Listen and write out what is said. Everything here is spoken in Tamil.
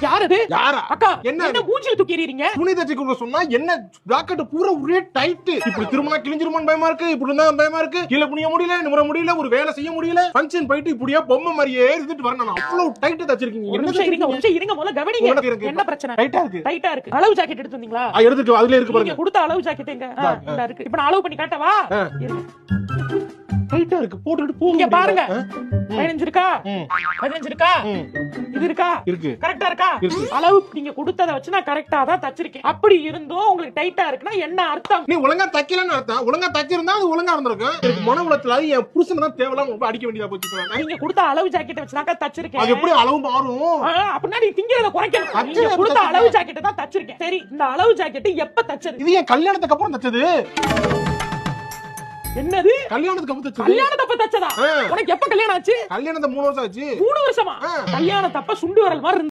யார் அது? யாரா? அக்கா என்ன என்ன மூஞ்சில தூக்கி எறிறீங்க? துணி தச்சு கொடுக்க சொன்னா என்ன ஜாக்கெட் பூரா ஒரே டைட். இப்படி திரும்பினா கிழிஞ்சிருமான்னு பயமா இருக்கு, இப்படி இருந்தா பயமா இருக்கு, கீழே குனிய முடியல, நிமிர முடியல, ஒரு வேலை செய்ய முடியல. ஃபங்க்ஷன் போயிட்டு இப்படியே பொம்மை மாதிரியே இருந்துட்டு வரணும். அவ்வளவு டைட் தச்சிருக்கீங்க. ஒரு நிமிஷம் இருங்க முதல்ல கவனிங்க. என்ன பிரச்சனை? டைட்டா இருக்கு. டைட்டா இருக்கு. அளவு ஜாக்கெட் எடுத்து வந்தீங்களா? எடுத்துட்டு அதுல இருக்கு பாருங்க. நீங்க கொடுத்த அளவு ஜாக்கெட் எங்க? இருக்கு. இப்ப நான் அளவு பண்ணி காட்டவா? இருங்க. டைட்டா இருக்கு. போட்டுட்டு போங்க. இங்க பாருங்க. 15 இருக்கா? 15 இருக்கா? இது இருக்கா? இருக்கு. கரெக்ட்டா இருக்கா? அளவு நீங்க கொடுத்தத வச்சு நான் கரெக்ட்டா தான் தச்சிருக்கேன். அப்படி இருந்தும் உங்களுக்கு டைட்டா இருக்குன்னா என்ன அர்த்தம்? நீ ஒழுங்கா தைக்கலன்னு அர்த்தம். ஒழுங்கா தச்சிருந்தா அது ஒழுங்கா இருந்திருக்கும். எனக்கு மன உளைச்சல என் புருஷன் தான் தேவலாம் ரொம்ப அடிக்க வேண்டியதா போச்சு. நீங்க கொடுத்த அளவு ஜாக்கெட் வச்சு நான் தச்சிருக்கேன். அது எப்படி அளவு மாறும்? அப்படினா நீ திங்கறத குறைக்கணும். நீங்க கொடுத்த அளவு ஜாக்கெட் தான் தச்சிருக்கேன். சரி, இந்த அளவு ஜாக்கெட் எப்ப தச்சது? இது என் கல்யாணத்துக்கு அப்புறம் தச்சது. என்னது? கல்யாணத்துக்கு அப்புறம் தச்சது. கல்யாணத்தப்ப தச்சதா? உனக்கு எப்ப கல்யாணம் ஆச்சு? கல்யாணத்தை 3 வருஷம் ஆச்சு. 3 வருஷமா? கல்யாணத்தப்ப சுண்டு வரல் மாதிரி